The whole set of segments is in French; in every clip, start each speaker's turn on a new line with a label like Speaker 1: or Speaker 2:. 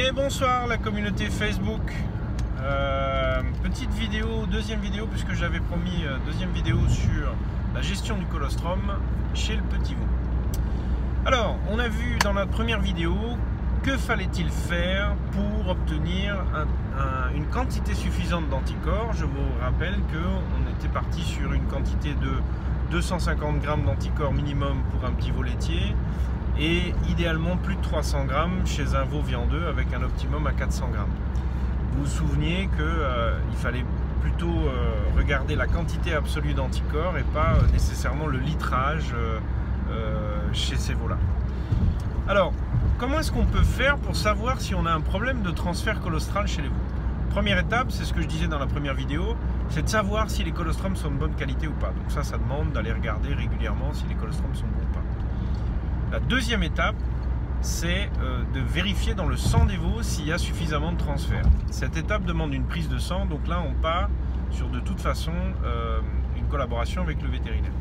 Speaker 1: Et bonsoir la communauté Facebook. Petite vidéo, deuxième vidéo, puisque j'avais promis deuxième vidéo sur la gestion du colostrum chez le petit veau. Alors, on a vu dans la première vidéo que fallait-il faire pour obtenir une quantité suffisante d'anticorps. Je vous rappelle qu'on était parti sur une quantité de 250 grammes d'anticorps minimum pour un petit veau laitier et idéalement plus de 300 grammes chez un veau viandeux avec un optimum à 400 grammes. Vous vous souveniez qu'il fallait plutôt regarder la quantité absolue d'anticorps et pas nécessairement le litrage chez ces veaux-là. Alors, comment est-ce qu'on peut faire pour savoir si on a un problème de transfert colostral chez les veaux? Première étape, c'est ce que je disais dans la première vidéo, c'est de savoir si les colostrums sont de bonne qualité ou pas. Donc ça demande d'aller regarder régulièrement si les colostrums sont bons ou pas. La deuxième étape, c'est de vérifier dans le sang des veaux s'il y a suffisamment de transfert. Cette étape demande une prise de sang, donc là on part sur de toute façon une collaboration avec le vétérinaire.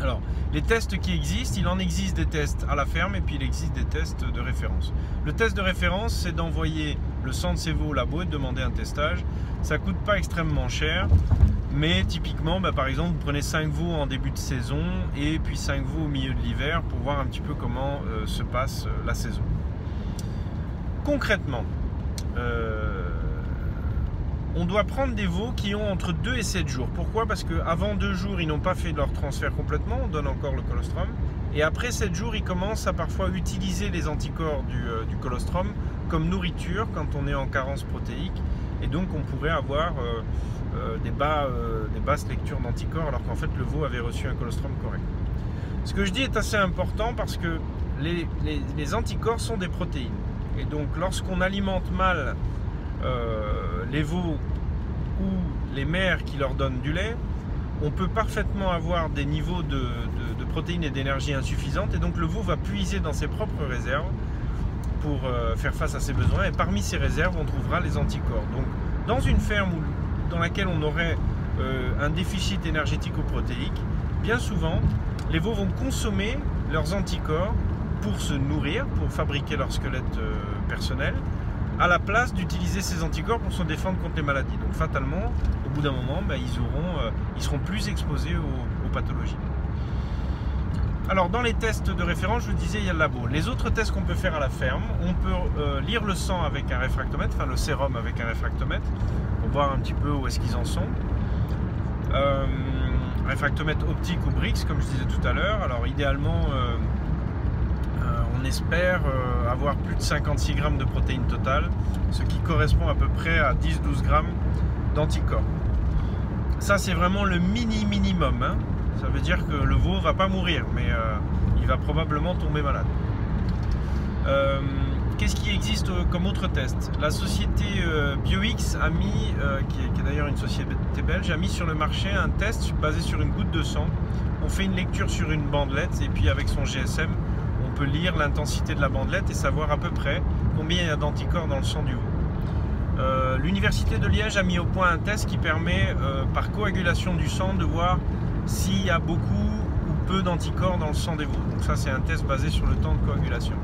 Speaker 1: Alors, les tests qui existent, il en existe des tests à la ferme et puis il existe des tests de référence. Le test de référence, c'est d'envoyer le sang de ces veaux au labo et de demander un testage. Ça ne coûte pas extrêmement cher, mais typiquement, par exemple, vous prenez 5 veaux en début de saison et puis 5 veaux au milieu de l'hiver pour voir un petit peu comment se passe la saison. Concrètement, on doit prendre des veaux qui ont entre 2 et 7 jours. Pourquoi? Parce qu'avant 2 jours, ils n'ont pas fait leur transfert complètement, on donne encore le colostrum. Et après 7 jours, ils commencent à parfois utiliser les anticorps du colostrum comme nourriture quand on est en carence protéique. Et donc on pourrait avoir des basses lectures d'anticorps alors qu'en fait le veau avait reçu un colostrum correct. Ce que je dis est assez important parce que les anticorps sont des protéines. Et donc lorsqu'on alimente mal les veaux ou les mères qui leur donnent du lait, on peut parfaitement avoir des niveaux de protéines et d'énergie insuffisantes et donc le veau va puiser dans ses propres réserves pour faire face à ses besoins et parmi ces réserves on trouvera les anticorps. Donc dans une ferme dans laquelle on aurait un déficit énergético-protéique, bien souvent les veaux vont consommer leurs anticorps pour se nourrir, pour fabriquer leur squelette personnel, à la place d'utiliser ces anticorps pour se défendre contre les maladies. Donc fatalement, au bout d'un moment, ils seront plus exposés aux pathologies. Alors dans les tests de référence, je vous disais, il y a le labo. Les autres tests qu'on peut faire à la ferme, on peut lire le sang avec un réfractomètre, enfin le sérum avec un réfractomètre, pour voir un petit peu où est-ce qu'ils en sont. Réfractomètre optique ou Brix, comme je disais tout à l'heure. Alors idéalement, on espère avoir plus de 56 grammes de protéines totales, ce qui correspond à peu près à 10-12 grammes d'anticorps. Ça c'est vraiment le minimum, hein. Ça veut dire que le veau ne va pas mourir, mais il va probablement tomber malade. Qu'est-ce qui existe comme autre test? La société BioX a mis, qui est d'ailleurs une société belge, a mis sur le marché un test basé sur une goutte de sang. On fait une lecture sur une bandelette et puis avec son GSM, on peut lire l'intensité de la bandelette et savoir à peu près combien il y a d'anticorps dans le sang du veau. L'université de Liège a mis au point un test qui permet, par coagulation du sang, de voir s'il y a beaucoup ou peu d'anticorps dans le sang des veaux. Donc ça c'est un test basé sur le temps de coagulation.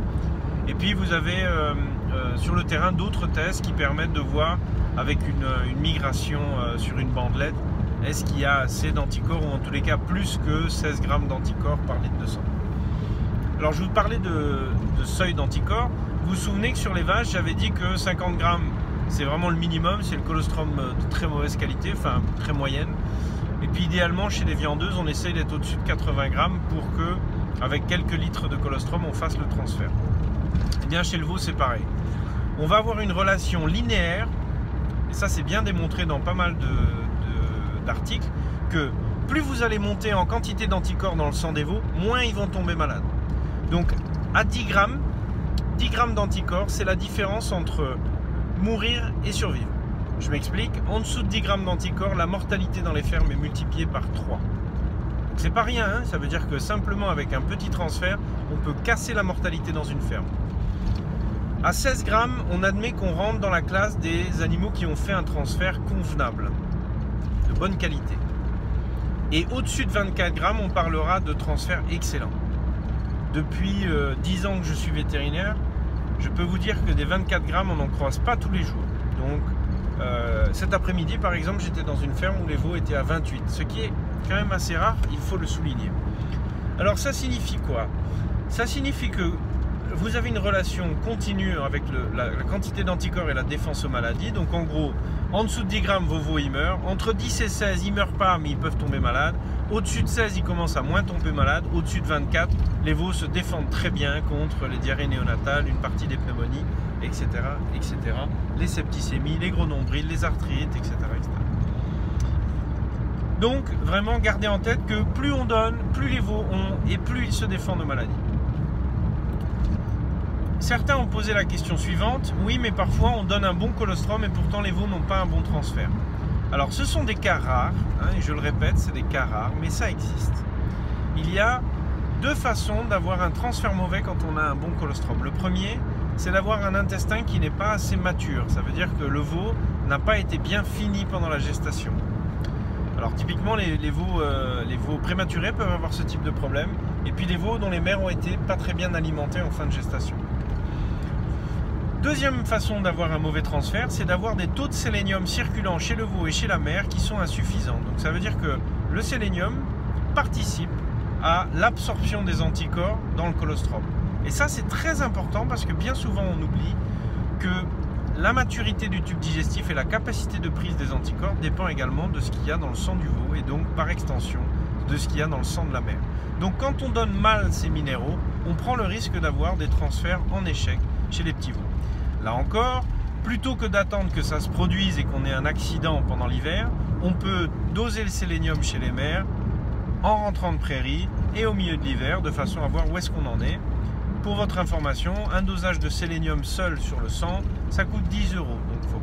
Speaker 1: Et puis vous avez sur le terrain d'autres tests qui permettent de voir avec une migration sur une bandelette, est-ce qu'il y a assez d'anticorps ou en tous les cas plus que 16 grammes d'anticorps par litre de sang. Alors je vous parlais de seuil d'anticorps. Vous vous souvenez que sur les vaches j'avais dit que 50 grammes c'est vraiment le minimum, c'est le colostrum de très mauvaise qualité, enfin très moyenne. Et puis idéalement chez les viandeuses on essaye d'être au-dessus de 80 grammes pour que avec quelques litres de colostrum on fasse le transfert. Et bien chez le veau c'est pareil. On va avoir une relation linéaire, et ça c'est bien démontré dans pas mal d'articles, que plus vous allez monter en quantité d'anticorps dans le sang des veaux, moins ils vont tomber malades. Donc à 10 grammes d'anticorps, c'est la différence entre mourir et survivre. Je m'explique, en dessous de 10 grammes d'anticorps, la mortalité dans les fermes est multipliée par 3. C'est pas rien, hein, ça veut dire que simplement avec un petit transfert, on peut casser la mortalité dans une ferme. À 16 grammes, on admet qu'on rentre dans la classe des animaux qui ont fait un transfert convenable, de bonne qualité. Et au-dessus de 24 grammes, on parlera de transfert excellent. Depuis 10 ans que je suis vétérinaire, je peux vous dire que des 24 grammes, on n'en croise pas tous les jours. Donc cet après-midi, par exemple, j'étais dans une ferme où les veaux étaient à 28, ce qui est quand même assez rare, il faut le souligner. Alors ça signifie quoi? Ça signifie que vous avez une relation continue avec la quantité d'anticorps et la défense aux maladies. Donc en gros, en dessous de 10 grammes, vos veaux ils meurent. Entre 10 et 16, ils ne meurent pas, mais ils peuvent tomber malades. Au-dessus de 16, ils commencent à moins tomber malades. Au-dessus de 24, les veaux se défendent très bien contre les diarrhées néonatales, une partie des pneumonies, etc., etc. Les septicémies, les gros nombrils, les arthrites, etc., etc. Donc vraiment, gardez en tête que plus on donne, plus les veaux ont et plus ils se défendent aux maladies. Certains ont posé la question suivante, oui mais parfois on donne un bon colostrum et pourtant les veaux n'ont pas un bon transfert. Alors ce sont des cas rares, hein, et je le répète, c'est des cas rares, mais ça existe. Il y a deux façons d'avoir un transfert mauvais quand on a un bon colostrum. Le premier, c'est d'avoir un intestin qui n'est pas assez mature, ça veut dire que le veau n'a pas été bien fini pendant la gestation. Alors typiquement les veaux prématurés peuvent avoir ce type de problème, et puis les veaux dont les mères ont été pas très bien alimentées en fin de gestation. Deuxième façon d'avoir un mauvais transfert, c'est d'avoir des taux de sélénium circulant chez le veau et chez la mère qui sont insuffisants. Donc ça veut dire que le sélénium participe à l'absorption des anticorps dans le colostrum. Et ça c'est très important parce que bien souvent on oublie que la maturité du tube digestif et la capacité de prise des anticorps dépend également de ce qu'il y a dans le sang du veau et donc par extension de ce qu'il y a dans le sang de la mère. Donc quand on donne mal ces minéraux, on prend le risque d'avoir des transferts en échec chez les petits veaux. Là encore, plutôt que d'attendre que ça se produise et qu'on ait un accident pendant l'hiver, on peut doser le sélénium chez les mères en rentrant de prairie et au milieu de l'hiver de façon à voir où est-ce qu'on en est. Pour votre information, un dosage de sélénium seul sur le sang, ça coûte 10 €. Donc il ne faut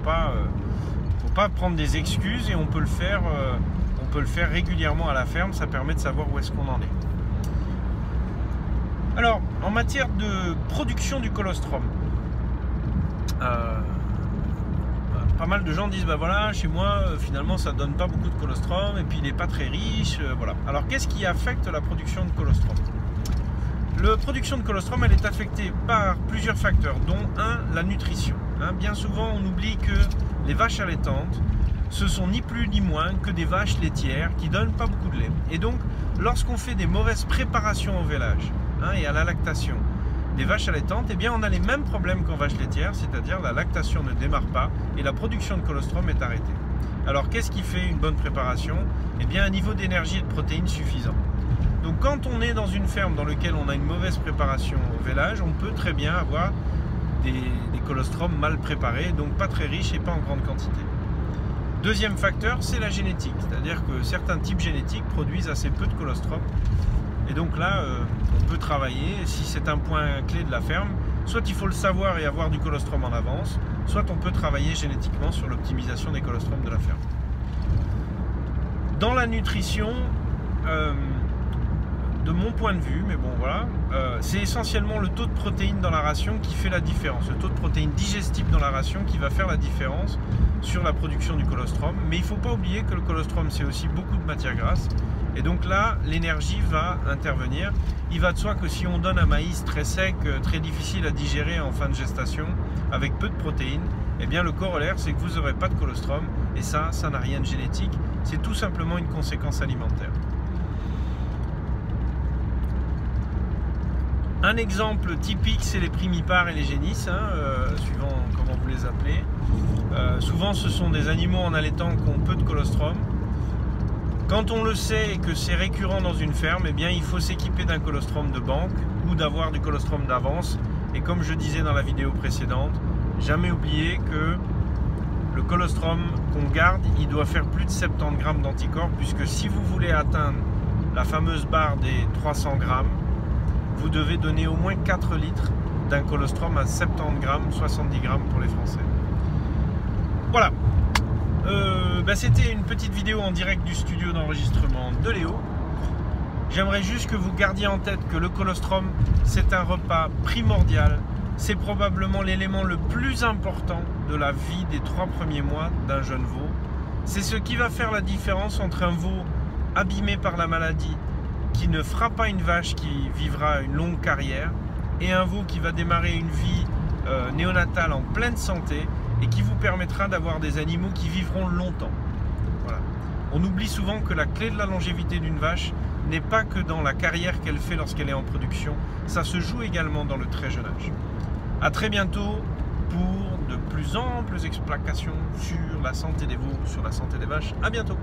Speaker 1: pas prendre des excuses et on peut le faire régulièrement à la ferme, ça permet de savoir où est-ce qu'on en est. Alors, en matière de production du colostrum, pas mal de gens disent bah voilà, chez moi finalement ça donne pas beaucoup de colostrum et puis il n'est pas très riche, voilà. Alors qu'est-ce qui affecte la production de colostrum? La production de colostrum elle est affectée par plusieurs facteurs, dont la nutrition. Bien souvent on oublie que les vaches allaitantes ce sont ni plus ni moins que des vaches laitières qui donnent pas beaucoup de lait. Et donc lorsqu'on fait des mauvaises préparations au vélage et à la lactation des vaches allaitantes, eh bien on a les mêmes problèmes qu'en vache laitière, c'est-à-dire la lactation ne démarre pas et la production de colostrum est arrêtée. Alors qu'est-ce qui fait une bonne préparation? Eh bien un niveau d'énergie et de protéines suffisant. Donc quand on est dans une ferme dans laquelle on a une mauvaise préparation au vélage, on peut très bien avoir des colostrums mal préparés, donc pas très riches et pas en grande quantité. Deuxième facteur, c'est la génétique, c'est-à-dire que certains types génétiques produisent assez peu de colostrum. Et donc là, on peut travailler, si c'est un point clé de la ferme, soit il faut le savoir et avoir du colostrum en avance, soit on peut travailler génétiquement sur l'optimisation des colostrums de la ferme. Dans la nutrition, de mon point de vue, mais bon voilà, c'est essentiellement le taux de protéines dans la ration qui fait la différence, le taux de protéines digestibles dans la ration qui va faire la différence sur la production du colostrum. Mais il ne faut pas oublier que le colostrum c'est aussi beaucoup de matière grasse. Et donc là, l'énergie va intervenir. Il va de soi que si on donne un maïs très sec, très difficile à digérer en fin de gestation, avec peu de protéines, eh bien le corollaire, c'est que vous n'aurez pas de colostrum. Et ça n'a rien de génétique. C'est tout simplement une conséquence alimentaire. Un exemple typique, c'est les primipares et les génisses, suivant comment vous les appelez. Souvent, ce sont des animaux en allaitant qui ont peu de colostrum. Quand on le sait et que c'est récurrent dans une ferme, eh bien, il faut s'équiper d'un colostrum de banque ou d'avoir du colostrum d'avance. Et comme je disais dans la vidéo précédente, jamais oublier que le colostrum qu'on garde, il doit faire plus de 70 grammes d'anticorps, puisque si vous voulez atteindre la fameuse barre des 300 grammes, vous devez donner au moins 4 litres d'un colostrum à 70 grammes, 70 grammes pour les Français. Voilà. C'était une petite vidéo en direct du studio d'enregistrement de Léo. J'aimerais juste que vous gardiez en tête que le colostrum, c'est un repas primordial. C'est probablement l'élément le plus important de la vie des 3 premiers mois d'un jeune veau. C'est ce qui va faire la différence entre un veau abîmé par la maladie, qui ne fera pas une vache qui vivra une longue carrière, et un veau qui va démarrer une vie néonatale en pleine santé et qui vous permettra d'avoir des animaux qui vivront longtemps. Voilà. On oublie souvent que la clé de la longévité d'une vache n'est pas que dans la carrière qu'elle fait lorsqu'elle est en production, ça se joue également dans le très jeune âge. A très bientôt pour de plus amples explications sur la santé des veaux, sur la santé des vaches. À bientôt.